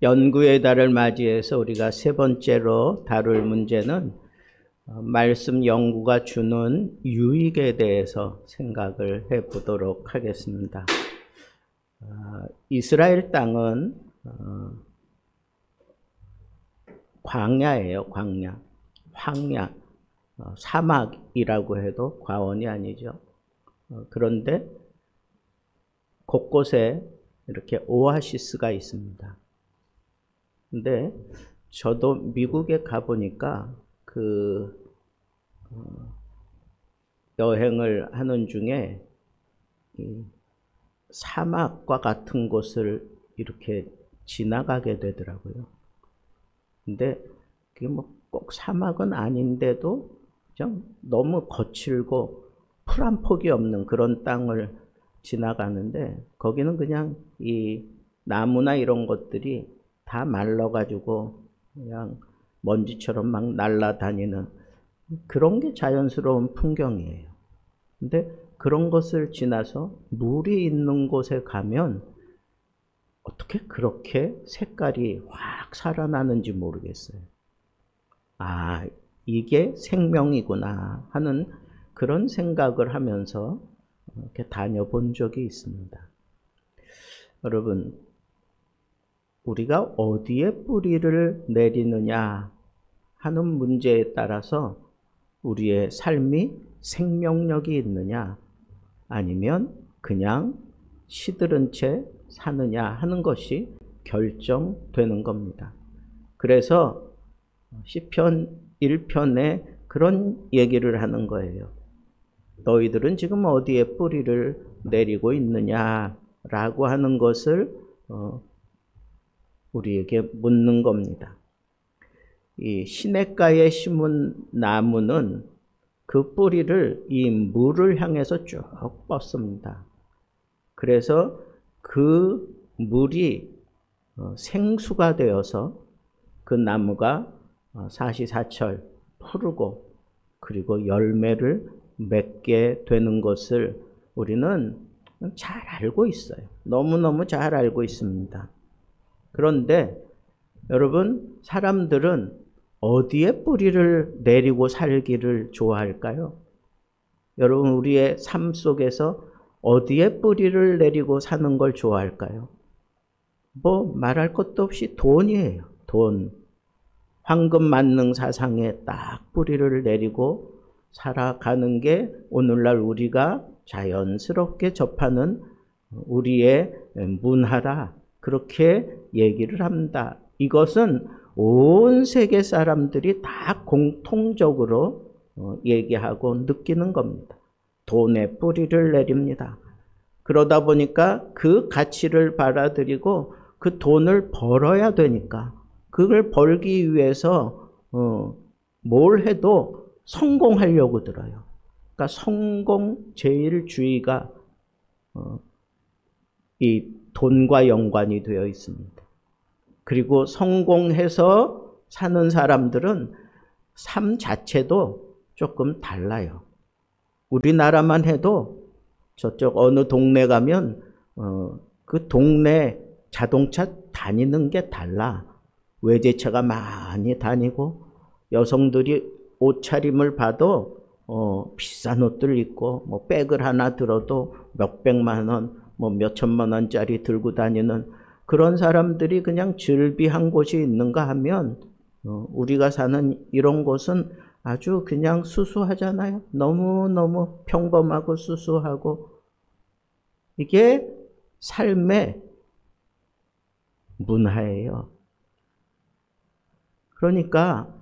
연구의 달을 맞이해서 우리가 세 번째로 다룰 문제는 말씀 연구가 주는 유익에 대해서 생각을 해보도록 하겠습니다. 이스라엘 땅은 광야예요. 광야, 황야, 사막이라고 해도 과언이 아니죠. 그런데 곳곳에 이렇게 오아시스가 있습니다. 근데 저도 미국에 가보니까 여행을 하는 중에 이 사막과 같은 곳을 이렇게 지나가게 되더라고요. 근데 그게 뭐 꼭 사막은 아닌데도 그냥 너무 거칠고 풀 한 폭이 없는 그런 땅을 지나가는데 거기는 그냥 이 나무나 이런 것들이 다 말라가지고 그냥 먼지처럼 막 날아다니는 그런 게 자연스러운 풍경이에요. 근데 그런 것을 지나서 물이 있는 곳에 가면 어떻게 그렇게 색깔이 확 살아나는지 모르겠어요. 아, 이게 생명이구나 하는 그런 생각을 하면서 이렇게 다녀본 적이 있습니다. 여러분, 우리가 어디에 뿌리를 내리느냐 하는 문제에 따라서 우리의 삶이 생명력이 있느냐 아니면 그냥 시들은 채 사느냐 하는 것이 결정되는 겁니다. 그래서 시편 1편에 그런 얘기를 하는 거예요. 너희들은 지금 어디에 뿌리를 내리고 있느냐라고 하는 것을 우리에게 묻는 겁니다. 이 시냇가에 심은 나무는 그 뿌리를 이 물을 향해서 쭉 뻗습니다. 그래서 그 물이 생수가 되어서 그 나무가 사시사철 푸르고 그리고 열매를 맺게 되는 것을 우리는 잘 알고 있어요. 너무너무 잘 알고 있습니다. 그런데 여러분, 사람들은 어디에 뿌리를 내리고 살기를 좋아할까요? 여러분, 우리의 삶 속에서 어디에 뿌리를 내리고 사는 걸 좋아할까요? 뭐 말할 것도 없이 돈이에요. 돈. 황금 만능 사상에 딱 뿌리를 내리고 살아가는 게 오늘날 우리가 자연스럽게 접하는 우리의 문화라 그렇게 얘기를 합니다. 이것은 온 세계 사람들이 다 공통적으로 얘기하고 느끼는 겁니다. 돈에 뿌리를 내립니다. 그러다 보니까 그 가치를 받아들이고 그 돈을 벌어야 되니까 그걸 벌기 위해서 뭘 해도 성공하려고 들어요. 그러니까 성공제일주의가 이 돈과 연관이 되어 있습니다. 그리고 성공해서 사는 사람들은 삶 자체도 조금 달라요. 우리나라만 해도 저쪽 어느 동네 가면 그 동네 자동차 다니는 게 달라. 외제차가 많이 다니고 여성들이 옷차림을 봐도 비싼 옷들 입고 뭐 백을 하나 들어도 몇백만 원, 뭐 몇천만 원짜리 들고 다니는 그런 사람들이 그냥 즐비한 곳이 있는가 하면 우리가 사는 이런 곳은 아주 그냥 수수하잖아요. 너무너무 평범하고 수수하고 이게 삶의 문화예요. 그러니까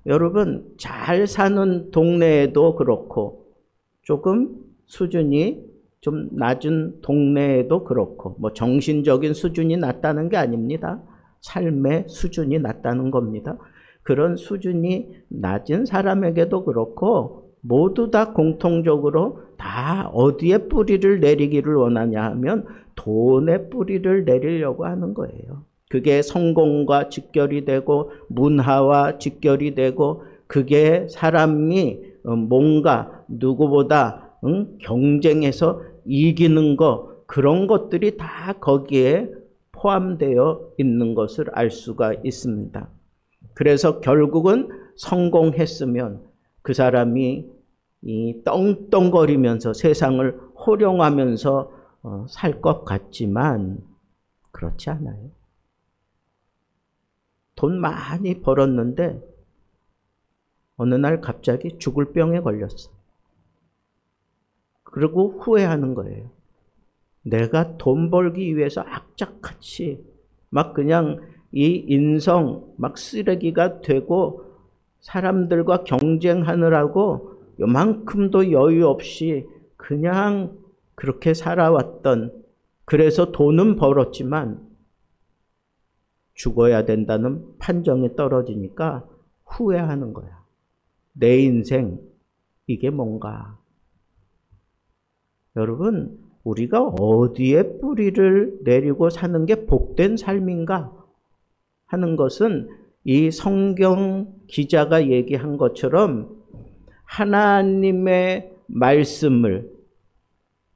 여러분 잘 사는 동네에도 그렇고 조금 수준이 좀 낮은 동네에도 그렇고 뭐 정신적인 수준이 낮다는 게 아닙니다. 삶의 수준이 낮다는 겁니다. 그런 수준이 낮은 사람에게도 그렇고 모두 다 공통적으로 다 어디에 뿌리를 내리기를 원하냐 하면 돈에 뿌리를 내리려고 하는 거예요. 그게 성공과 직결이 되고 문화와 직결이 되고 그게 사람이 뭔가 누구보다 경쟁해서 이기는 거 그런 것들이 다 거기에 포함되어 있는 것을 알 수가 있습니다. 그래서 결국은 성공했으면 그 사람이 이 떵떵거리면서 세상을 호령하면서 살 것 같지만 그렇지 않아요. 돈 많이 벌었는데 어느 날 갑자기 죽을 병에 걸렸어. 그리고 후회하는 거예요. 내가 돈 벌기 위해서 악착같이 막 그냥 이 인성 막 쓰레기가 되고 사람들과 경쟁하느라고 요만큼도 여유 없이 그냥 그렇게 살아왔던, 그래서 돈은 벌었지만 죽어야 된다는 판정에 떨어지니까 후회하는 거야. 내 인생 이게 뭔가. 여러분, 우리가 어디에 뿌리를 내리고 사는 게 복된 삶인가 하는 것은 이 성경 기자가 얘기한 것처럼 하나님의 말씀을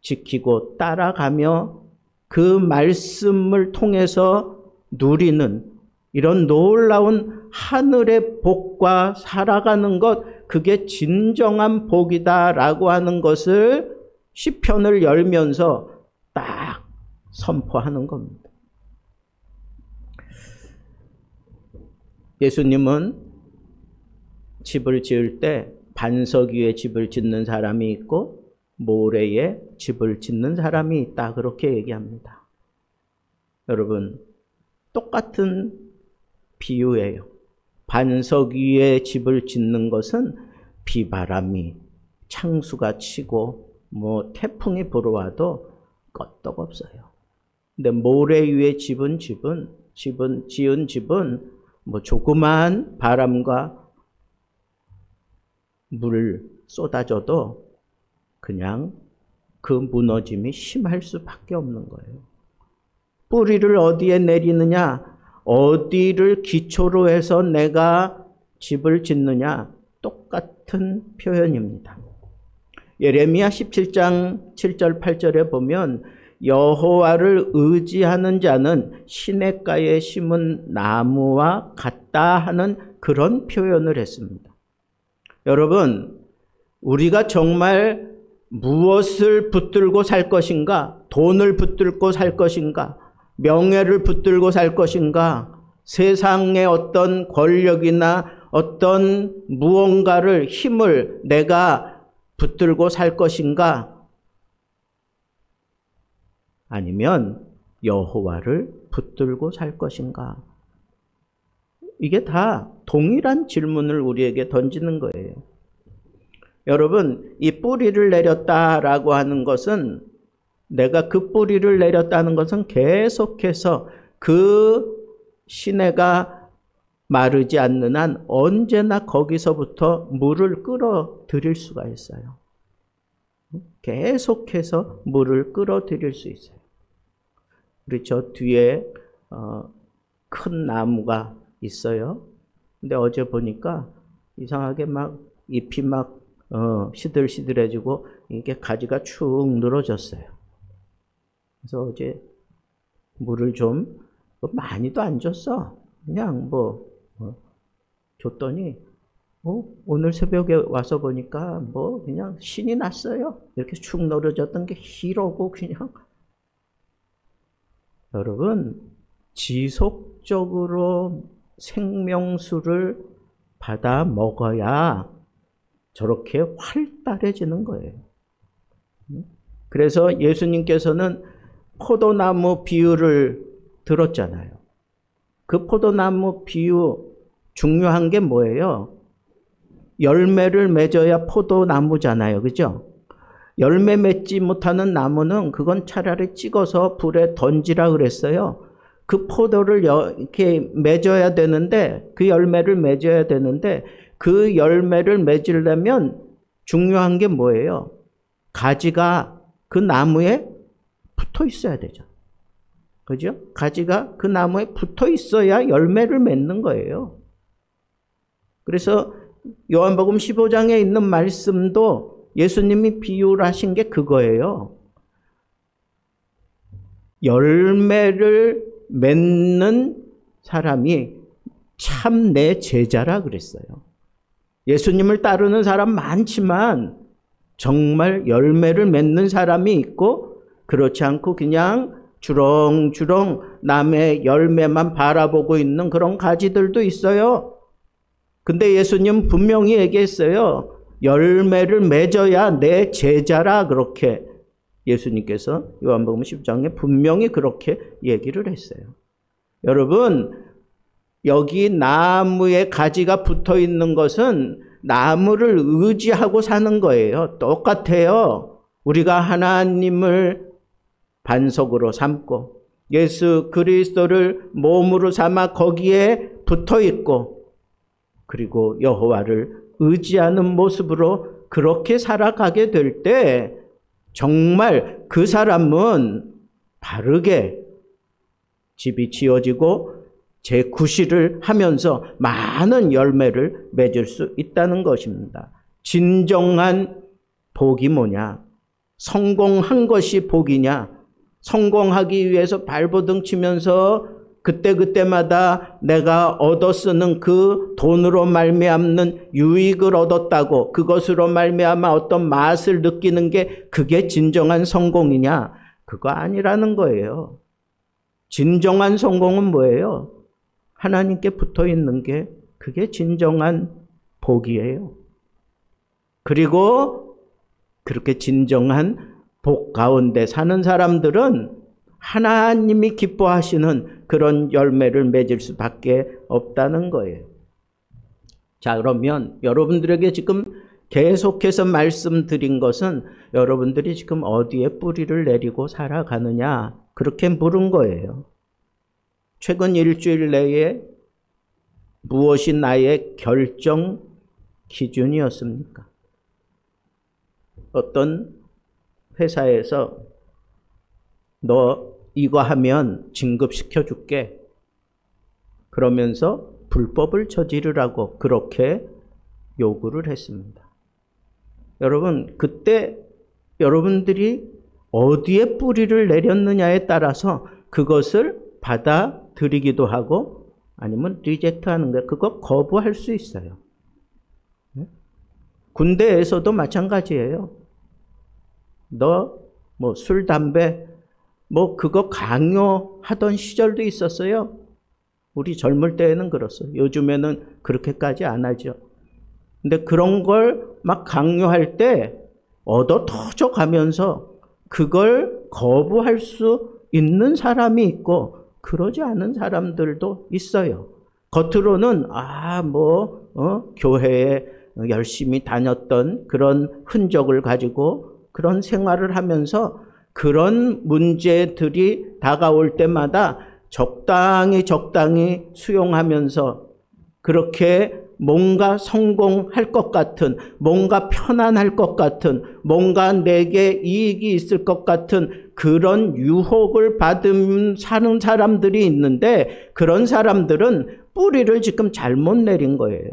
지키고 따라가며 그 말씀을 통해서 누리는 이런 놀라운 하늘의 복과 살아가는 것, 그게 진정한 복이다라고 하는 것을 시편을 열면서 딱 선포하는 겁니다. 예수님은 집을 지을 때 반석 위에 집을 짓는 사람이 있고 모래에 집을 짓는 사람이 있다, 그렇게 얘기합니다. 여러분, 똑같은 비유예요. 반석 위에 집을 짓는 것은 비바람이 창수가 치고 태풍이 불어와도 끄떡없어요. 근데 모래 위에 지은 집은 조그만 바람과 물 쏟아져도 그냥 그 무너짐이 심할 수밖에 없는 거예요. 뿌리를 어디에 내리느냐, 어디를 기초로 해서 내가 집을 짓느냐, 똑같은 표현입니다. 예레미야 17장 7절 8절에 보면 여호와를 의지하는 자는 시냇가에 심은 나무와 같다 하는 그런 표현을 했습니다. 여러분, 우리가 정말 무엇을 붙들고 살 것인가? 돈을 붙들고 살 것인가? 명예를 붙들고 살 것인가? 세상의 어떤 권력이나 어떤 무언가를, 힘을 내가 붙들고 살 것인가? 아니면 여호와를 붙들고 살 것인가? 이게 다 동일한 질문을 우리에게 던지는 거예요. 여러분, 이 뿌리를 내렸다라고 하는 것은, 내가 그 뿌리를 내렸다는 것은 계속해서 그 시내가 마르지 않는 한 언제나 거기서부터 물을 끌어들일 수가 있어요. 계속해서 물을 끌어들일 수 있어요. 우리 저 뒤에 큰 나무가 있어요. 근데 어제 보니까 이상하게 막 잎이 막 시들시들해지고 이게 가지가 축 늘어졌어요. 그래서 어제 물을 좀 많이도 안 줬어. 그냥 줬더니 오늘 새벽에 와서 보니까 그냥 신이 났어요. 이렇게 축 늘어졌던 게 희로고 그냥. 여러분, 지속적으로 생명수를 받아 먹어야 저렇게 활달해지는 거예요. 그래서 예수님께서는 포도나무 비유를 들었잖아요. 그 포도나무 비유 중요한 게 뭐예요? 열매를 맺어야 포도나무잖아요. 그죠? 열매 맺지 못하는 나무는 그건 차라리 찍어서 불에 던지라 그랬어요. 그 포도를 이렇게 맺어야 되는데, 그 열매를 맺어야 되는데, 그 열매를 맺으려면 중요한 게 뭐예요? 가지가 그 나무에 붙어 있어야 되죠. 그죠? 가지가 그 나무에 붙어 있어야 열매를 맺는 거예요. 그래서 요한복음 15장에 있는 말씀도 예수님이 비유를 하신 게 그거예요. 열매를 맺는 사람이 참 내 제자라 그랬어요. 예수님을 따르는 사람 많지만 정말 열매를 맺는 사람이 있고 그렇지 않고 그냥 주렁주렁 남의 열매만 바라보고 있는 그런 가지들도 있어요. 근데 예수님 분명히 얘기했어요. 열매를 맺어야 내 제자라 그렇게 예수님께서 요한복음 10장에 분명히 그렇게 얘기를 했어요. 여러분, 여기 나무에 가지가 붙어 있는 것은 나무를 의지하고 사는 거예요. 똑같아요. 우리가 하나님을 반석으로 삼고 예수 그리스도를 몸으로 삼아 거기에 붙어 있고 그리고 여호와를 의지하는 모습으로 그렇게 살아가게 될 때 정말 그 사람은 바르게 집이 지어지고 재구실을 하면서 많은 열매를 맺을 수 있다는 것입니다. 진정한 복이 뭐냐? 성공한 것이 복이냐? 성공하기 위해서 발버둥 치면서 그때그때마다 내가 얻어 쓰는 그 돈으로 말미암는 유익을 얻었다고 그것으로 말미암아 어떤 맛을 느끼는 게 그게 진정한 성공이냐? 그거 아니라는 거예요. 진정한 성공은 뭐예요? 하나님께 붙어 있는 게 그게 진정한 복이에요. 그리고 그렇게 진정한 복 가운데 사는 사람들은 하나님이 기뻐하시는 그런 열매를 맺을 수밖에 없다는 거예요. 자, 그러면 여러분들에게 지금 계속해서 말씀드린 것은 여러분들이 지금 어디에 뿌리를 내리고 살아가느냐 그렇게 물은 거예요. 최근 일주일 내에 무엇이 나의 결정 기준이었습니까? 어떤 회사에서 너 이거 하면 진급시켜 줄게. 그러면서 불법을 저지르라고 그렇게 요구를 했습니다. 여러분, 그때 여러분들이 어디에 뿌리를 내렸느냐에 따라서 그것을 받아들이기도 하고 아니면 리젝트하는 거예요. 그거 거부할 수 있어요. 군대에서도 마찬가지예요. 너 뭐 술, 담배 뭐 그거 강요하던 시절도 있었어요. 우리 젊을 때에는 그렇어요. 요즘에는 그렇게까지 안 하죠. 근데 그런 걸 막 강요할 때 얻어 터져 가면서 그걸 거부할 수 있는 사람이 있고 그러지 않은 사람들도 있어요. 겉으로는 교회에 열심히 다녔던 그런 흔적을 가지고 그런 생활을 하면서 그런 문제들이 다가올 때마다 적당히 수용하면서 그렇게 뭔가 성공할 것 같은, 뭔가 편안할 것 같은, 뭔가 내게 이익이 있을 것 같은 그런 유혹을 받으면 사는 사람들이 있는데 그런 사람들은 뿌리를 지금 잘못 내린 거예요.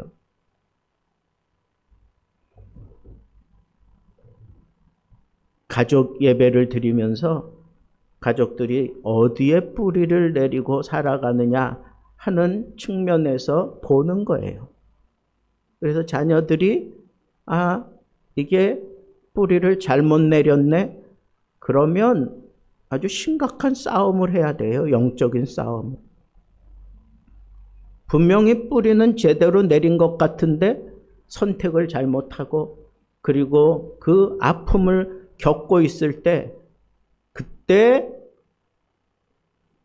가족 예배를 드리면서 가족들이 어디에 뿌리를 내리고 살아가느냐 하는 측면에서 보는 거예요. 그래서 자녀들이 이게 뿌리를 잘못 내렸네. 그러면 아주 심각한 싸움을 해야 돼요. 영적인 싸움. 분명히 뿌리는 제대로 내린 것 같은데 선택을 잘못하고 그리고 그 아픔을 겪고 있을 때 그때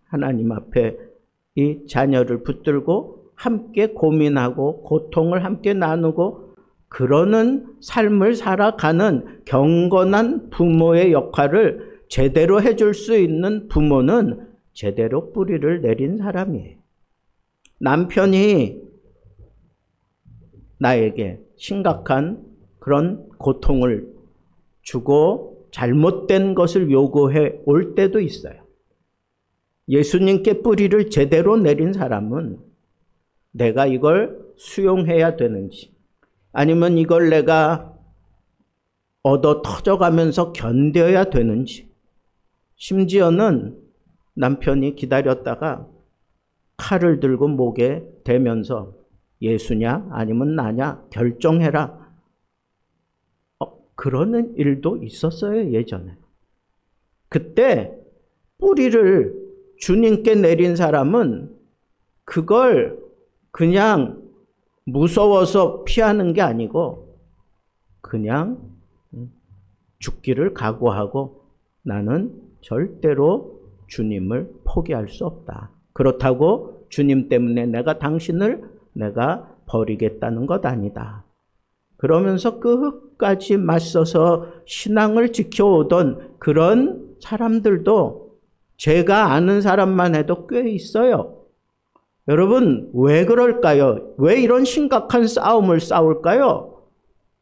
하나님 앞에 이 자녀를 붙들고 함께 고민하고 고통을 함께 나누고 그러는 삶을 살아가는 경건한 부모의 역할을 제대로 해줄 수 있는 부모는 제대로 뿌리를 내린 사람이에요. 남편이 나에게 심각한 그런 고통을 주고 잘못된 것을 요구해 올 때도 있어요. 예수님께 뿌리를 제대로 내린 사람은 내가 이걸 수용해야 되는지 아니면 이걸 내가 얻어 터져가면서 견뎌야 되는지 심지어는 남편이 기다렸다가 칼을 들고 목에 대면서 예수냐 아니면 나냐 결정해라. 그러는 일도 있었어요, 예전에. 그때 뿌리를 주님께 내린 사람은 그걸 그냥 무서워서 피하는 게 아니고 그냥 죽기를 각오하고 나는 절대로 주님을 포기할 수 없다. 그렇다고 주님 때문에 내가 버리겠다는 것 아니다. 그러면서 끝까지 맞서서 신앙을 지켜오던 그런 사람들도 제가 아는 사람만 해도 꽤 있어요. 여러분, 왜 그럴까요? 왜 이런 심각한 싸움을 싸울까요?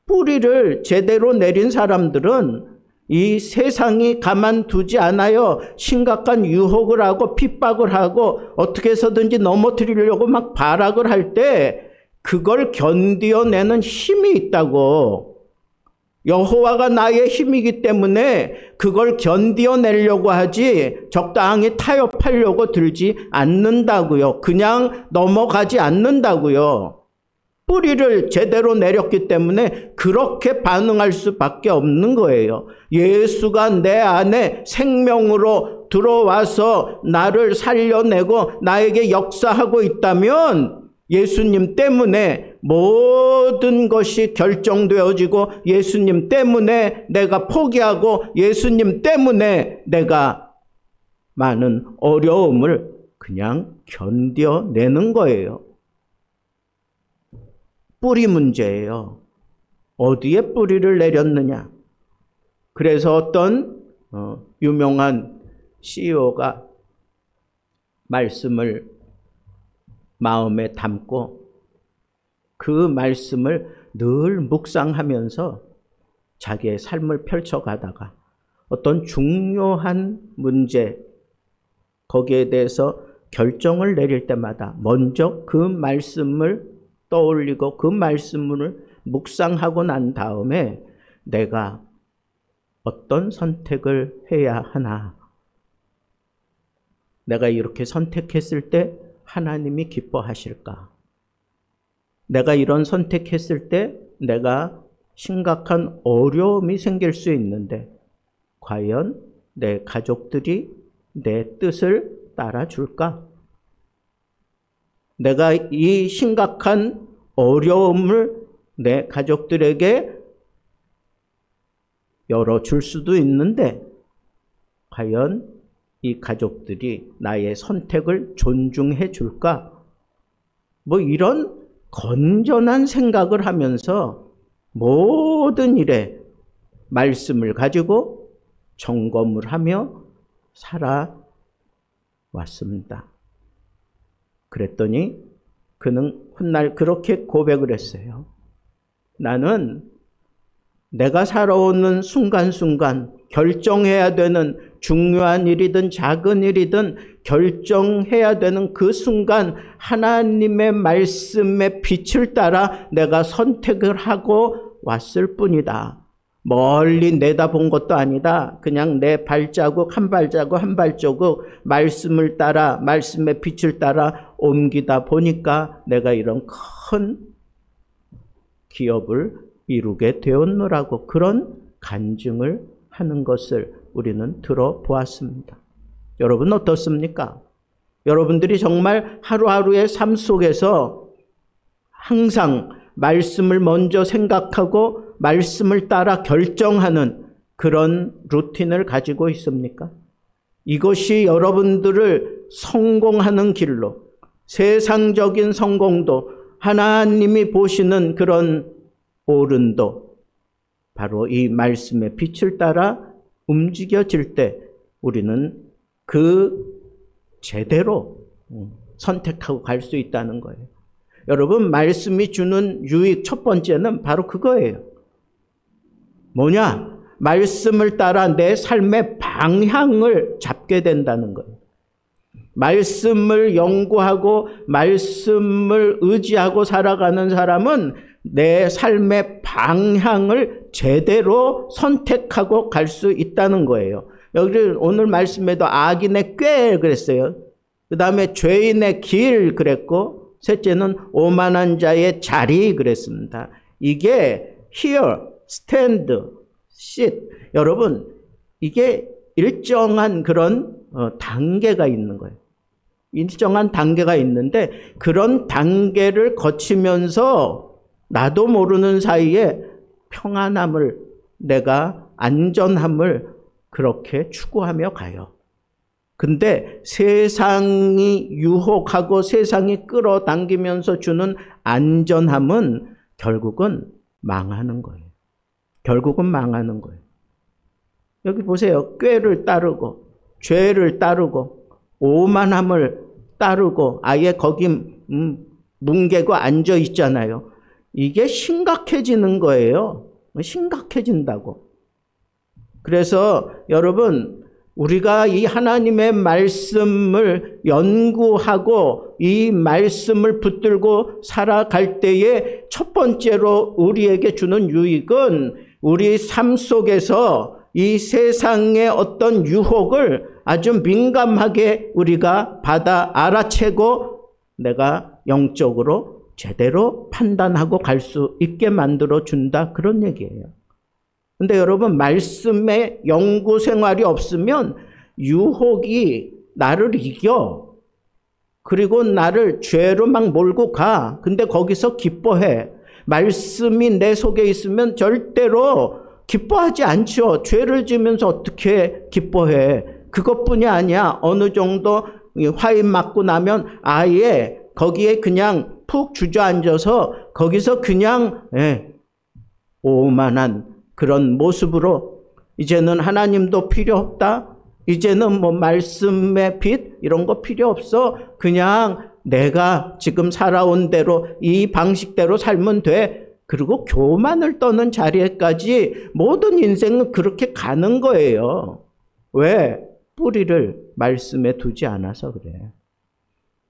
뿌리를 제대로 내린 사람들은 이 세상이 가만두지 않아요. 심각한 유혹을 하고 핍박을 하고 어떻게 해서든지 넘어뜨리려고 막 발악을 할 때 그걸 견뎌내는 힘이 있다고. 여호와가 나의 힘이기 때문에 그걸 견뎌내려고 하지 적당히 타협하려고 들지 않는다고요. 그냥 넘어가지 않는다고요. 뿌리를 제대로 내렸기 때문에 그렇게 반응할 수밖에 없는 거예요. 예수가 내 안에 생명으로 들어와서 나를 살려내고 나에게 역사하고 있다면 예수님 때문에 모든 것이 결정되어지고 예수님 때문에 내가 포기하고 예수님 때문에 내가 많은 어려움을 그냥 견뎌내는 거예요. 뿌리 문제예요. 어디에 뿌리를 내렸느냐. 그래서 어떤 유명한 CEO가 말씀을 마음에 담고 그 말씀을 늘 묵상하면서 자기의 삶을 펼쳐가다가 어떤 중요한 문제, 거기에 대해서 결정을 내릴 때마다 먼저 그 말씀을 떠올리고 그 말씀을 묵상하고 난 다음에 내가 어떤 선택을 해야 하나. 내가 이렇게 선택했을 때 하나님이 기뻐하실까? 내가 이런 선택했을 때 내가 심각한 어려움이 생길 수 있는데 과연 내 가족들이 내 뜻을 따라줄까? 내가 이 심각한 어려움을 내 가족들에게 열어줄 수도 있는데 과연 이 가족들이 나의 선택을 존중해 줄까? 뭐 이런 건전한 생각을 하면서 모든 일에 말씀을 가지고 점검을 하며 살아왔습니다. 그랬더니 그는 훗날 그렇게 고백을 했어요. 나는 내가 살아오는 순간순간 결정해야 되는 중요한 일이든 작은 일이든 결정해야 되는 그 순간 하나님의 말씀의 빛을 따라 내가 선택을 하고 왔을 뿐이다. 멀리 내다본 것도 아니다. 그냥 내 발자국 한 발자국 한 발자국 말씀을 따라 말씀의 빛을 따라 옮기다 보니까 내가 이런 큰 기업을 이루게 되었노라고 그런 간증을 하는 것을 우리는 들어보았습니다. 여러분 어떻습니까? 여러분들이 정말 하루하루의 삶 속에서 항상 말씀을 먼저 생각하고 말씀을 따라 결정하는 그런 루틴을 가지고 있습니까? 이것이 여러분들을 성공하는 길로, 세상적인 성공도 하나님이 보시는 그런 오른도 바로 이 말씀의 빛을 따라 움직여질 때 우리는 그 제대로 선택하고 갈 수 있다는 거예요. 여러분, 말씀이 주는 유익 첫 번째는 바로 그거예요. 뭐냐? 말씀을 따라 내 삶의 방향을 잡게 된다는 거예요. 말씀을 연구하고 말씀을 의지하고 살아가는 사람은 내 삶의 방향을 제대로 선택하고 갈 수 있다는 거예요. 여기 오늘 말씀에도 악인의 꾀 그랬어요. 그 다음에 죄인의 길 그랬고, 셋째는 오만한 자의 자리 그랬습니다. 이게 here, stand, sit. 여러분, 이게 일정한 그런 단계가 있는 거예요. 일정한 단계가 있는데 그런 단계를 거치면서 나도 모르는 사이에 평안함을, 내가 안전함을 그렇게 추구하며 가요. 근데 세상이 유혹하고 세상이 끌어당기면서 주는 안전함은 결국은 망하는 거예요. 결국은 망하는 거예요. 여기 보세요. 꾀를 따르고 죄를 따르고 오만함을 따르고 아예 거기 뭉개고 앉아 있잖아요. 이게 심각해지는 거예요. 심각해진다고. 그래서 여러분, 우리가 이 하나님의 말씀을 연구하고 이 말씀을 붙들고 살아갈 때에 첫 번째로 우리에게 주는 유익은 우리 삶 속에서 이 세상의 어떤 유혹을 아주 민감하게 우리가 받아 알아채고 내가 영적으로 제대로 판단하고 갈 수 있게 만들어 준다, 그런 얘기예요. 근데 여러분, 말씀의 연구 생활이 없으면 유혹이 나를 이겨. 그리고 나를 죄로 막 몰고 가. 근데 거기서 기뻐해. 말씀이 내 속에 있으면 절대로 기뻐하지 않죠. 죄를 지으면서 어떻게 기뻐해. 그것뿐이 아니야. 어느 정도 화인 맞고 나면 아예 거기에 그냥 푹 주저앉아서 거기서 그냥 오만한 그런 모습으로 이제는 하나님도 필요 없다. 이제는 뭐 말씀의 빛 이런 거 필요 없어. 그냥 내가 지금 살아온 대로 이 방식대로 살면 돼. 그리고 교만을 떠는 자리에까지 모든 인생은 그렇게 가는 거예요. 왜? 뿌리를 말씀에 두지 않아서 그래.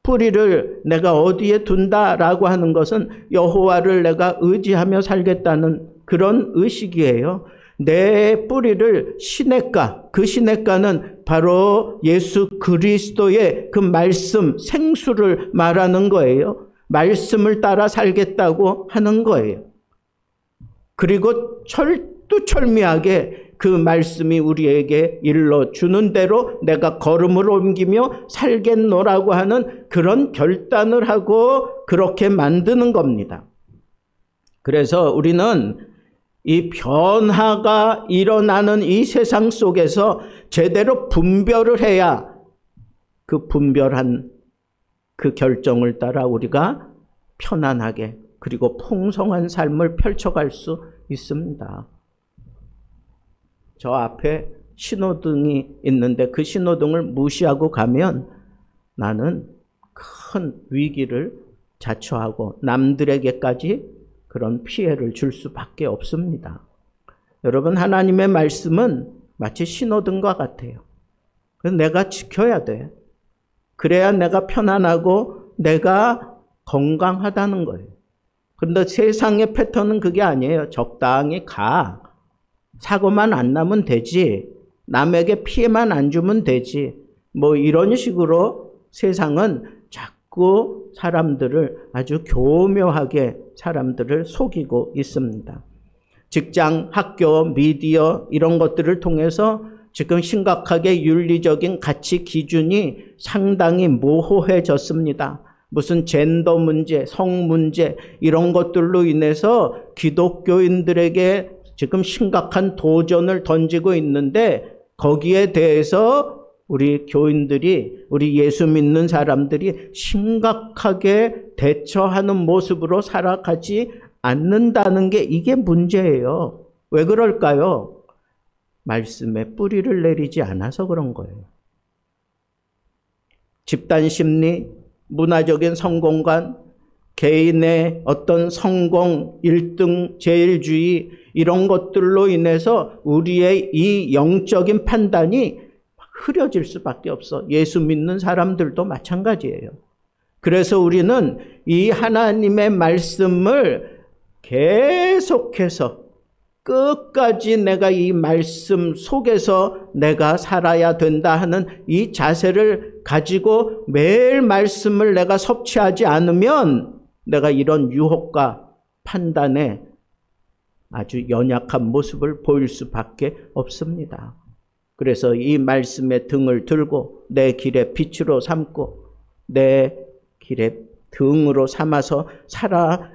뿌리를 내가 어디에 둔다라고 하는 것은 여호와를 내가 의지하며 살겠다는 그런 의식이에요. 내 뿌리를 시냇가, 그 시냇가는 바로 예수 그리스도의 그 말씀, 생수를 말하는 거예요. 말씀을 따라 살겠다고 하는 거예요. 그리고 철두철미하게 그 말씀이 우리에게 일러주는 대로 내가 걸음을 옮기며 살겠노라고 하는 그런 결단을 하고 그렇게 만드는 겁니다. 그래서 우리는 이 변화가 일어나는 이 세상 속에서 제대로 분별을 해야 그 분별한 그 결정을 따라 우리가 편안하게 그리고 풍성한 삶을 펼쳐갈 수 있습니다. 저 앞에 신호등이 있는데 그 신호등을 무시하고 가면 나는 큰 위기를 자초하고 남들에게까지 그런 피해를 줄 수밖에 없습니다. 여러분, 하나님의 말씀은 마치 신호등과 같아요. 그래서 내가 지켜야 돼. 그래야 내가 편안하고 내가 건강하다는 거예요. 그런데 세상의 패턴은 그게 아니에요. 적당히 가. 사고만 안 나면 되지. 남에게 피해만 안 주면 되지. 뭐 이런 식으로 세상은 자꾸 사람들을 아주 교묘하게 사람들을 속이고 있습니다. 직장, 학교, 미디어 이런 것들을 통해서 지금 심각하게 윤리적인 가치 기준이 상당히 모호해졌습니다. 무슨 젠더 문제, 성 문제 이런 것들로 인해서 기독교인들에게 지금 심각한 도전을 던지고 있는데 거기에 대해서 우리 교인들이, 우리 예수 믿는 사람들이 심각하게 대처하는 모습으로 살아가지 않는다는 게 이게 문제예요. 왜 그럴까요? 말씀에 뿌리를 내리지 않아서 그런 거예요. 집단 심리, 문화적인 성공관, 개인의 어떤 성공, 1등 제일주의 이런 것들로 인해서 우리의 이 영적인 판단이 흐려질 수밖에 없어. 예수 믿는 사람들도 마찬가지예요. 그래서 우리는 이 하나님의 말씀을 계속해서 끝까지 내가 이 말씀 속에서 내가 살아야 된다 하는 이 자세를 가지고 매일 말씀을 내가 섭취하지 않으면 내가 이런 유혹과 판단에 아주 연약한 모습을 보일 수밖에 없습니다. 그래서 이 말씀의 등을 들고 내 길의 빛으로 삼고 내 길의 등으로 삼아서 살아갈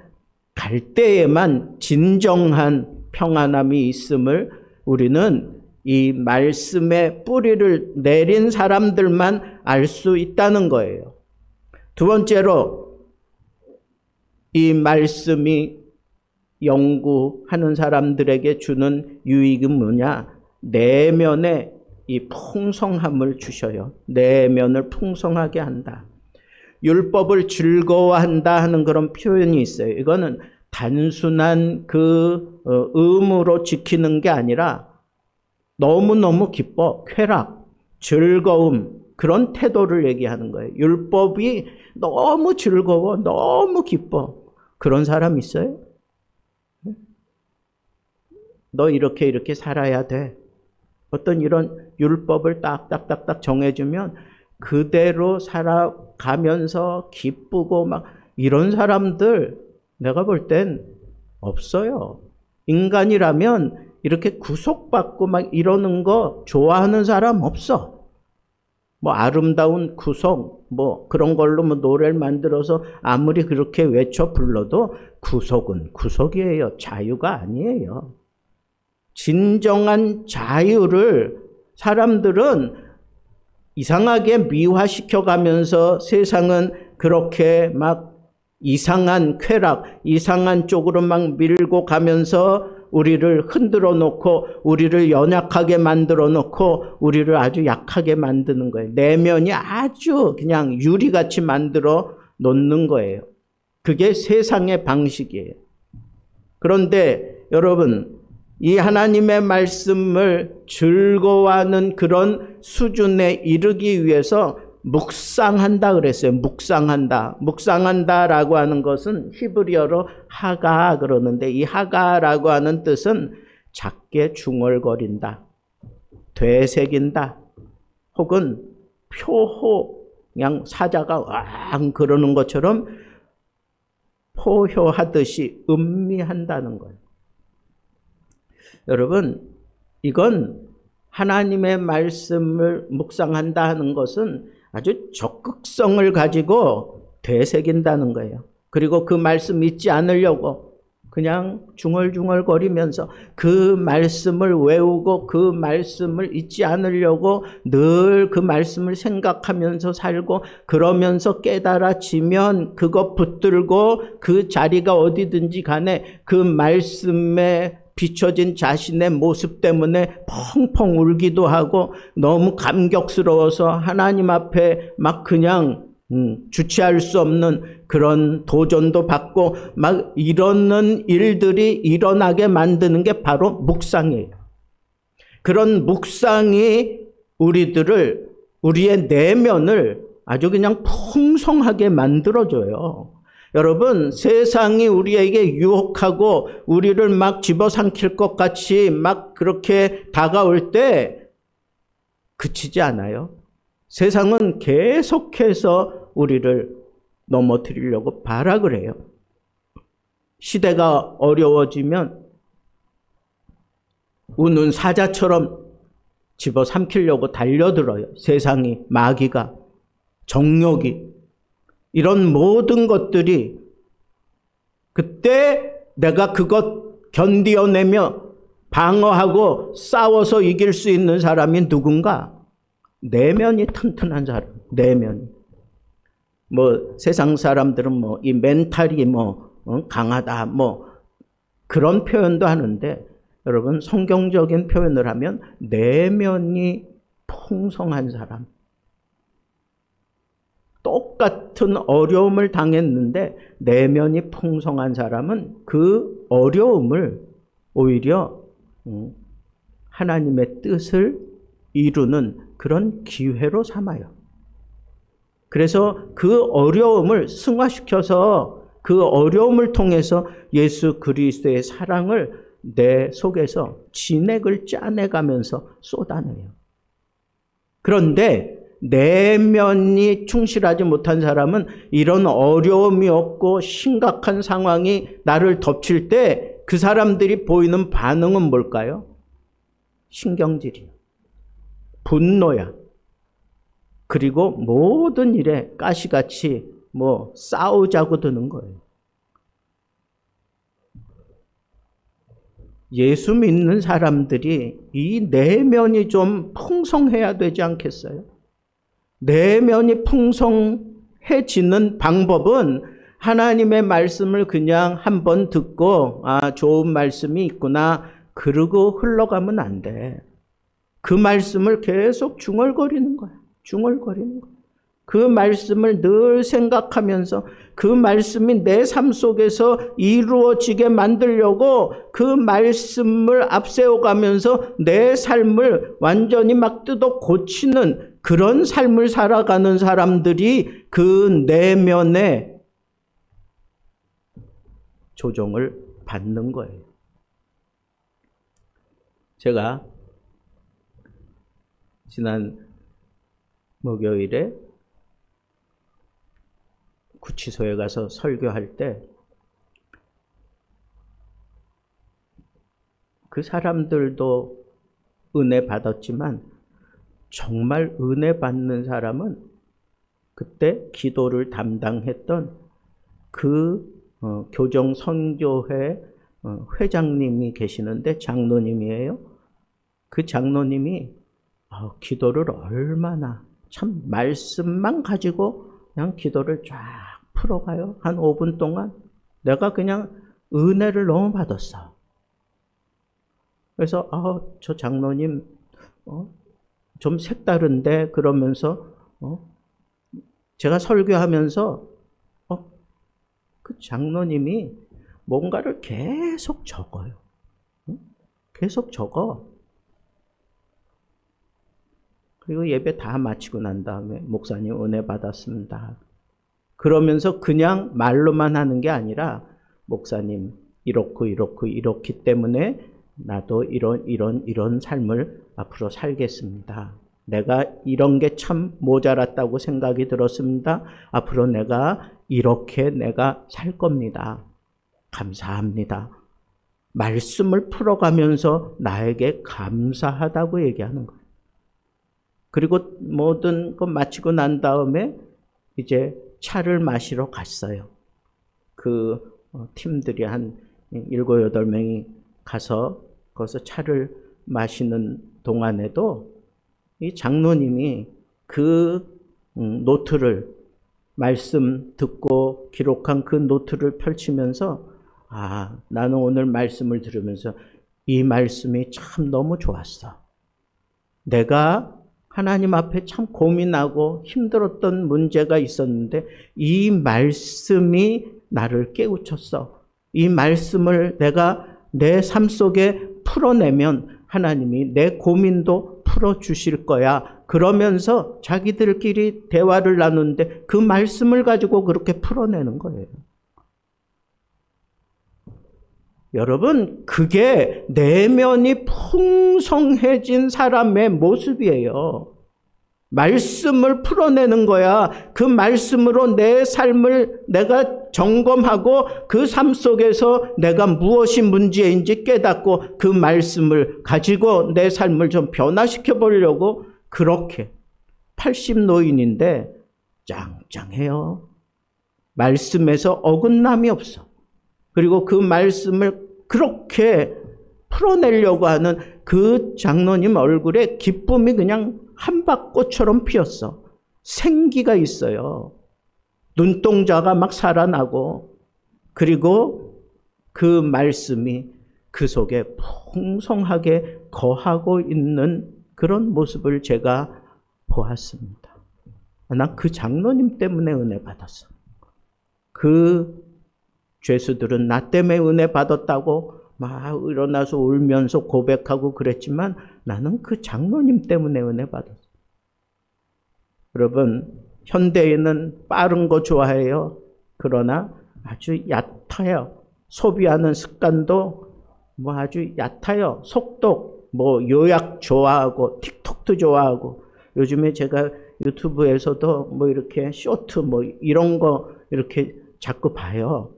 때에만 진정한 평안함이 있음을 우리는 이 말씀의 뿌리를 내린 사람들만 알 수 있다는 거예요. 두 번째로 이 말씀이 연구하는 사람들에게 주는 유익은 뭐냐? 내면에 이 풍성함을 주셔요. 내면을 풍성하게 한다. 율법을 즐거워한다 하는 그런 표현이 있어요. 이거는 단순한 그 의무로 지키는 게 아니라 너무너무 기뻐, 쾌락, 즐거움, 그런 태도를 얘기하는 거예요. 율법이 너무 즐거워, 너무 기뻐. 그런 사람 있어요? 너 이렇게 살아야 돼. 어떤 이런 율법을 딱딱딱딱 정해주면 그대로 살아가면서 기쁘고 막 이런 사람들 내가 볼 땐 없어요. 인간이라면 이렇게 구속받고 막 이러는 거 좋아하는 사람 없어. 뭐 아름다운 구속 뭐 그런 걸로 뭐 노래를 만들어서 아무리 그렇게 외쳐 불러도 구속은 구속이에요. 자유가 아니에요. 진정한 자유를 사람들은 이상하게 미화시켜가면서 세상은 그렇게 막 이상한 쾌락, 이상한 쪽으로 막 밀고 가면서 우리를 흔들어 놓고 우리를 연약하게 만들어 놓고 우리를 아주 약하게 만드는 거예요. 내면이 아주 그냥 유리같이 만들어 놓는 거예요. 그게 세상의 방식이에요. 그런데 여러분, 이 하나님의 말씀을 즐거워하는 그런 수준에 이르기 위해서 묵상한다 그랬어요. 묵상한다. 묵상한다라고 하는 것은 히브리어로 하가 그러는데 이 하가라고 하는 뜻은 작게 중얼거린다. 되새긴다. 혹은 표호, 그냥 사자가 왕 그러는 것처럼 포효하듯이 음미한다는 거예요. 여러분, 이건 하나님의 말씀을 묵상한다 하는 것은 아주 적극성을 가지고 되새긴다는 거예요. 그리고 그 말씀 잊지 않으려고 그냥 중얼중얼거리면서 그 말씀을 외우고 그 말씀을 잊지 않으려고 늘 그 말씀을 생각하면서 살고 그러면서 깨달아지면 그거 붙들고 그 자리가 어디든지 간에 그 말씀에 비춰진 자신의 모습 때문에 펑펑 울기도 하고 너무 감격스러워서 하나님 앞에 막 그냥 주체할 수 없는 그런 도전도 받고 막 이러는 일들이 일어나게 만드는 게 바로 묵상이에요. 그런 묵상이 우리의 내면을 아주 그냥 풍성하게 만들어줘요. 여러분, 세상이 우리에게 유혹하고 우리를 막 집어삼킬 것 같이 막 그렇게 다가올 때 그치지 않아요. 세상은 계속해서 우리를 넘어뜨리려고 발악을 해요. 시대가 어려워지면 우는 사자처럼 집어삼키려고 달려들어요. 세상이, 마귀가, 정욕이. 이런 모든 것들이 그때 내가 그것 견디어내며 방어하고 싸워서 이길 수 있는 사람이 누군가? 내면이 튼튼한 사람, 내면이. 뭐 세상 사람들은 뭐 이 멘탈이 강하다 뭐 그런 표현도 하는데 여러분 성경적인 표현을 하면 내면이 풍성한 사람. 똑같은 어려움을 당했는데 내면이 풍성한 사람은 그 어려움을 오히려 하나님의 뜻을 이루는 그런 기회로 삼아요. 그래서 그 어려움을 승화시켜서 그 어려움을 통해서 예수 그리스도의 사랑을 내 속에서 진액을 짜내가면서 쏟아내요. 그런데 내면이 충실하지 못한 사람은 이런 어려움이 없고 심각한 상황이 나를 덮칠 때 그 사람들이 보이는 반응은 뭘까요? 신경질이야. 분노야. 그리고 모든 일에 가시같이 싸우자고 드는 거예요. 예수 믿는 사람들이 이 내면이 좀 풍성해야 되지 않겠어요? 내면이 풍성해지는 방법은 하나님의 말씀을 그냥 한번 듣고 좋은 말씀이 있구나 그러고 흘러가면 안 돼. 그 말씀을 계속 중얼거리는 거야. 중얼거리는 거야. 그 말씀을 늘 생각하면서 그 말씀이 내 삶 속에서 이루어지게 만들려고 그 말씀을 앞세워가면서 내 삶을 완전히 막 뜯어 고치는 그런 삶을 살아가는 사람들이 그 내면에 조정을 받는 거예요. 제가 지난 목요일에 구치소에 가서 설교할 때 그 사람들도 은혜 받았지만 정말 은혜 받는 사람은 그때 기도를 담당했던 그 교정 선교회 회장님이 계시는데 장로님이에요. 그 장로님이 기도를 얼마나 참 말씀만 가지고 그냥 기도를 쫙 풀어가요. 한 5분 동안 내가 그냥 은혜를 너무 받았어. 그래서 저 장로님 좀 색다른데 그러면서 제가 설교하면서 그 장로님이 뭔가를 계속 적어요. 계속 적어. 그리고 예배 다 마치고 난 다음에 목사님 은혜 받았습니다. 그러면서 그냥 말로만 하는 게 아니라 목사님 이렇고 이렇기 때문에 나도 이런 삶을 앞으로 살겠습니다. 내가 이런 게 참 모자랐다고 생각이 들었습니다. 앞으로 내가 이렇게 내가 살 겁니다. 감사합니다. 말씀을 풀어가면서 나에게 감사하다고 얘기하는 거예요. 그리고 모든 것 마치고 난 다음에 이제 차를 마시러 갔어요. 그 팀들이 한 7, 8명이 가서 거기서 차를 마시는 동안에도 이 장로님이 그 노트를 말씀 듣고 기록한 그 노트를 펼치면서 나는 오늘 말씀을 들으면서 이 말씀이 참 너무 좋았어. 내가 하나님 앞에 참 고민하고 힘들었던 문제가 있었는데 이 말씀이 나를 깨우쳤어. 이 말씀을 내가 내 삶 속에 풀어내면 하나님이 내 고민도 풀어주실 거야. 그러면서 자기들끼리 대화를 나누는데 그 말씀을 가지고 그렇게 풀어내는 거예요. 여러분, 그게 내면이 풍성해진 사람의 모습이에요. 말씀을 풀어내는 거야. 그 말씀으로 내 삶을 내가 점검하고 그 삶 속에서 내가 무엇이 문제인지 깨닫고 그 말씀을 가지고 내 삶을 좀 변화시켜 보려고 그렇게 80 노인인데 짱짱해요. 말씀에서 어긋남이 없어. 그리고 그 말씀을 그렇게 풀어내려고 하는 그 장로님 얼굴에 기쁨이 그냥 한밭꽃처럼 피었어. 생기가 있어요. 눈동자가 막 살아나고 그리고 그 말씀이 그 속에 풍성하게 거하고 있는 그런 모습을 제가 보았습니다. 난 그 장로님 때문에 은혜 받았어. 그 죄수들은 나 때문에 은혜 받았다고 막 일어나서 울면서 고백하고 그랬지만 나는 그 장로님 때문에 은혜 받았어요. 여러분, 현대인은 빠른 거 좋아해요. 그러나 아주 얕아요. 소비하는 습관도 아주 얕아요. 속독, 요약 좋아하고 틱톡도 좋아하고. 요즘에 제가 유튜브에서도 뭐 이렇게 쇼트 뭐 이런 거 이렇게 자꾸 봐요.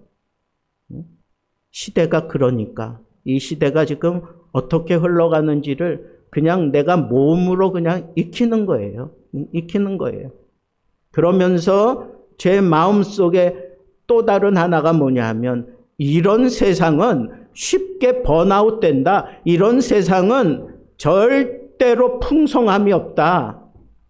시대가 그러니까 이 시대가 지금 어떻게 흘러가는지를 그냥 내가 몸으로 그냥 익히는 거예요. 익히는 거예요. 그러면서 제 마음속에 또 다른 하나가 뭐냐 하면 이런 세상은 쉽게 번아웃 된다. 이런 세상은 절대로 풍성함이 없다.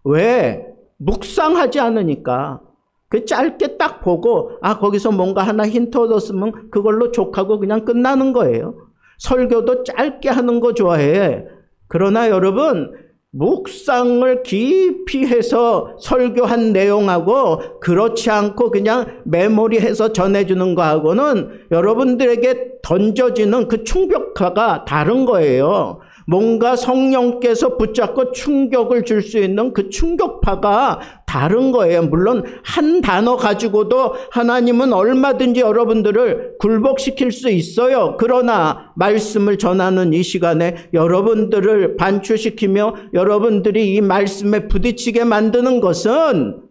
왜? 묵상하지 않으니까. 그 짧게 딱 보고 거기서 뭔가 하나 힌트 얻었으면 그걸로 족하고 그냥 끝나는 거예요. 설교도 짧게 하는 거 좋아해. 그러나 여러분 묵상을 깊이 해서 설교한 내용하고 그렇지 않고 그냥 메모리해서 전해주는 거하고는 여러분들에게 던져지는 그 충격파가 다른 거예요. 뭔가 성령께서 붙잡고 충격을 줄 수 있는 그 충격파가 다른 거예요. 물론 한 단어 가지고도 하나님은 얼마든지 여러분들을 굴복시킬 수 있어요. 그러나 말씀을 전하는 이 시간에 여러분들을 반추시키며 여러분들이 이 말씀에 부딪히게 만드는 것은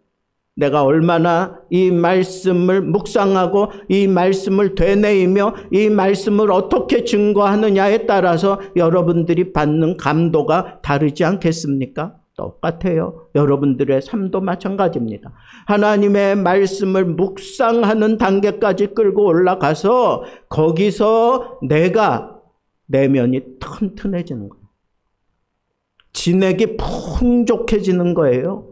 내가 얼마나 이 말씀을 묵상하고 이 말씀을 되뇌이며 이 말씀을 어떻게 증거하느냐에 따라서 여러분들이 받는 감도가 다르지 않겠습니까? 똑같아요. 여러분들의 삶도 마찬가지입니다. 하나님의 말씀을 묵상하는 단계까지 끌고 올라가서 거기서 내가 내면이 튼튼해지는 거예요. 진액이 풍족해지는 거예요.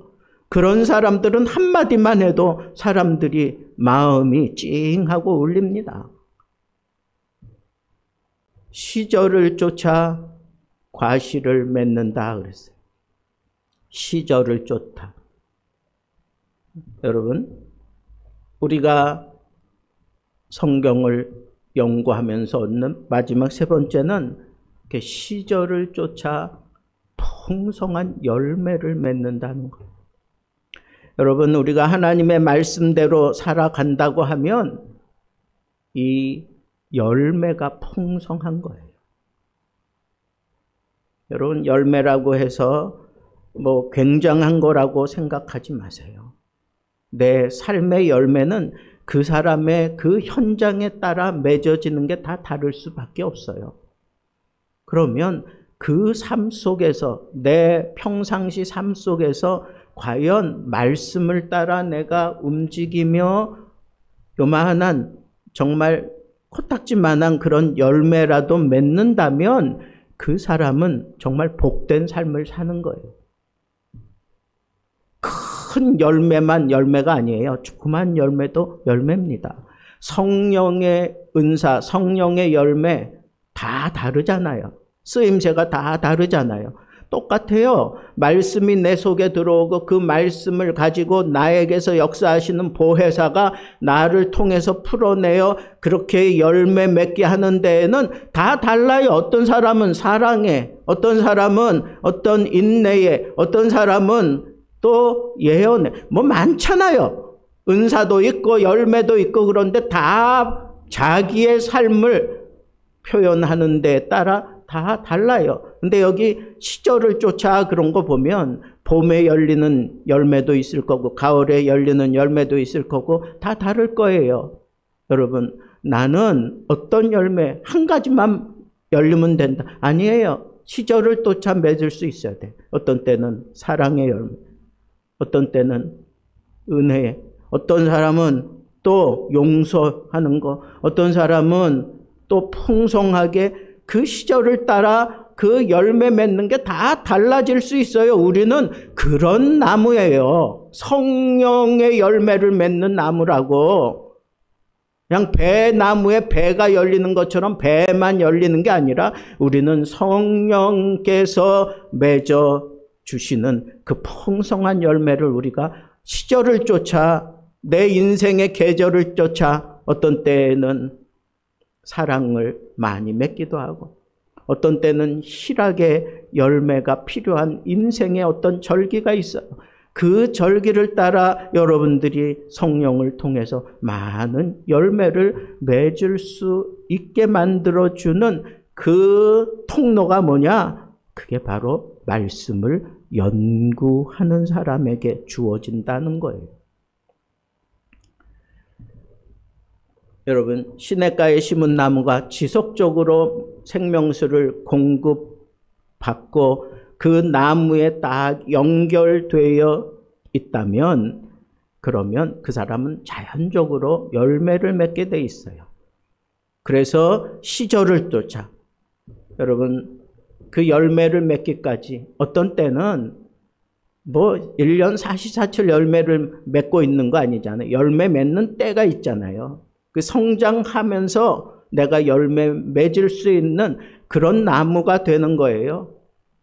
그런 사람들은 한마디만 해도 사람들이 마음이 찡하고 울립니다. 시절을 쫓아 과실을 맺는다 그랬어요. 시절을 쫓아. 여러분, 우리가 성경을 연구하면서 얻는 마지막 세 번째는 시절을 쫓아 풍성한 열매를 맺는다는 거예요. 여러분, 우리가 하나님의 말씀대로 살아간다고 하면 이 열매가 풍성한 거예요. 여러분, 열매라고 해서 뭐 굉장한 거라고 생각하지 마세요. 내 삶의 열매는 그 사람의 그 현장에 따라 맺어지는 게 다 다를 수밖에 없어요. 그러면 그 삶 속에서, 내 평상시 삶 속에서 과연 말씀을 따라 내가 움직이며 요만한 정말 코딱지만한 그런 열매라도 맺는다면 그 사람은 정말 복된 삶을 사는 거예요. 큰 열매만 열매가 아니에요. 조그만 열매도 열매입니다. 성령의 은사, 성령의 열매 다 다르잖아요. 쓰임새가 다 다르잖아요. 똑같아요. 말씀이 내 속에 들어오고 그 말씀을 가지고 나에게서 역사하시는 보혜사가 나를 통해서 풀어내어 그렇게 열매 맺게 하는 데에는 다 달라요. 어떤 사람은 사랑에, 어떤 사람은 어떤 인내에, 어떤 사람은 또 예언에, 뭐 많잖아요. 은사도 있고 열매도 있고. 그런데 다 자기의 삶을 표현하는 데에 따라 다 달라요. 근데 여기 시절을 쫓아 그런 거 보면 봄에 열리는 열매도 있을 거고 가을에 열리는 열매도 있을 거고 다 다를 거예요. 여러분, 나는 어떤 열매 한 가지만 열리면 된다. 아니에요. 시절을 쫓아 맺을 수 있어야 돼. 어떤 때는 사랑의 열매, 어떤 때는 은혜, 어떤 사람은 또 용서하는 거, 어떤 사람은 또 풍성하게 그 시절을 따라 그 열매 맺는 게 다 달라질 수 있어요. 우리는 그런 나무예요. 성령의 열매를 맺는 나무라고. 그냥 배나무에 배가 열리는 것처럼 배만 열리는 게 아니라 우리는 성령께서 맺어 주시는 그 풍성한 열매를 우리가 시절을 쫓아, 내 인생의 계절을 쫓아 어떤 때에는 사랑을 많이 맺기도 하고 어떤 때는 희락의 열매가 필요한 인생의 어떤 절기가 있어요. 그 절기를 따라 여러분들이 성령을 통해서 많은 열매를 맺을 수 있게 만들어주는 그 통로가 뭐냐? 그게 바로 말씀을 연구하는 사람에게 주어진다는 거예요. 여러분, 시냇가에 심은 나무가 지속적으로 생명수를 공급받고 그 나무에 딱 연결되어 있다면, 그러면 그 사람은 자연적으로 열매를 맺게 돼 있어요. 그래서 시절을 쫓아, 여러분, 그 열매를 맺기까지 어떤 때는 1년 사시사철 열매를 맺고 있는 거 아니잖아요. 열매 맺는 때가 있잖아요. 그 성장하면서 내가 열매 맺을 수 있는 그런 나무가 되는 거예요.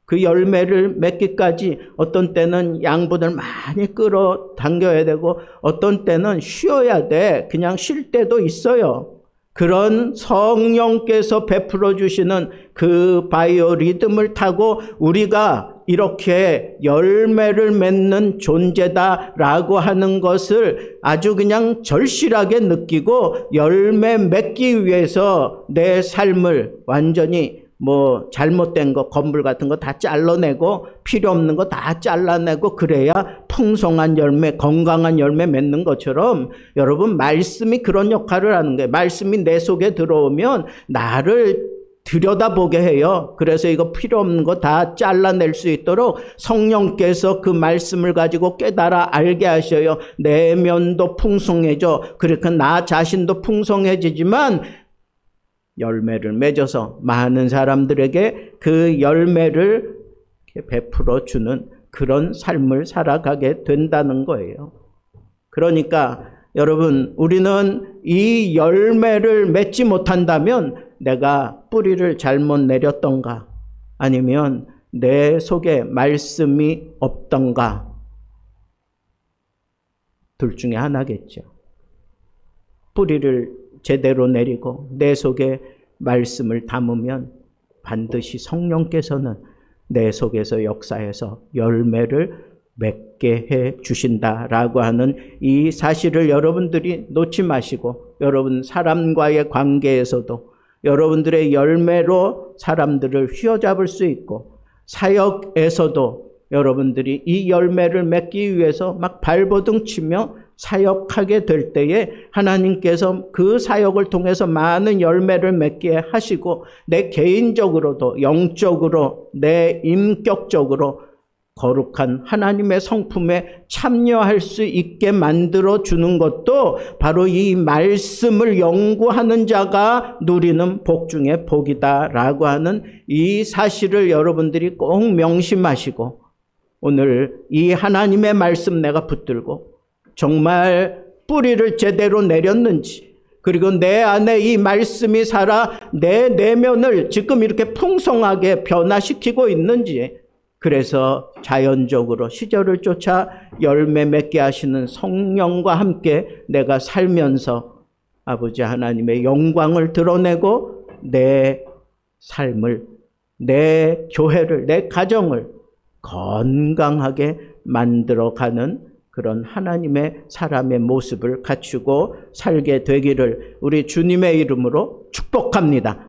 그 열매를 맺기까지 어떤 때는 양분을 많이 끌어당겨야 되고 어떤 때는 쉬어야 돼. 그냥 쉴 때도 있어요. 그런 성령께서 베풀어 주시는 그 바이오 리듬을 타고 우리가 이렇게 열매를 맺는 존재다라고 하는 것을 아주 그냥 절실하게 느끼고 열매 맺기 위해서 내 삶을 완전히 잘못된 거, 건물 같은 거 다 잘라내고 필요 없는 거 다 잘라내고 그래야 풍성한 열매, 건강한 열매 맺는 것처럼 여러분, 말씀이 그런 역할을 하는 거예요. 말씀이 내 속에 들어오면 나를 들여다보게 해요. 그래서 이거 필요 없는 거 다 잘라낼 수 있도록 성령께서 그 말씀을 가지고 깨달아 알게 하셔요. 내면도 풍성해져. 그러니까 나 자신도 풍성해지지만 열매를 맺어서 많은 사람들에게 그 열매를 베풀어 주는 그런 삶을 살아가게 된다는 거예요. 그러니까 여러분, 우리는 이 열매를 맺지 못한다면 내가 뿌리를 잘못 내렸던가 아니면 내 속에 말씀이 없던가 둘 중에 하나겠죠. 뿌리를 제대로 내리고 내 속에 말씀을 담으면 반드시 성령께서는 내 속에서 역사해서 열매를 맺게 해 주신다라고 하는 이 사실을 여러분들이 놓지 마시고, 여러분 사람과의 관계에서도 여러분들의 열매로 사람들을 휘어잡을 수 있고, 사역에서도 여러분들이 이 열매를 맺기 위해서 막 발버둥 치며 사역하게 될 때에 하나님께서 그 사역을 통해서 많은 열매를 맺게 하시고, 내 개인적으로도 영적으로 내 인격적으로 거룩한 하나님의 성품에 참여할 수 있게 만들어 주는 것도 바로 이 말씀을 연구하는 자가 누리는 복 중에 복이다라고 하는 이 사실을 여러분들이 꼭 명심하시고, 오늘 이 하나님의 말씀 내가 붙들고 정말 뿌리를 제대로 내렸는지, 그리고 내 안에 이 말씀이 살아 내 내면을 지금 이렇게 풍성하게 변화시키고 있는지, 그래서 자연적으로 시절을 쫓아 열매 맺게 하시는 성령과 함께 내가 살면서 아버지 하나님의 영광을 드러내고 내 삶을, 내 교회를, 내 가정을 건강하게 만들어가는 그런 하나님의 사람의 모습을 갖추고 살게 되기를 우리 주님의 이름으로 축복합니다.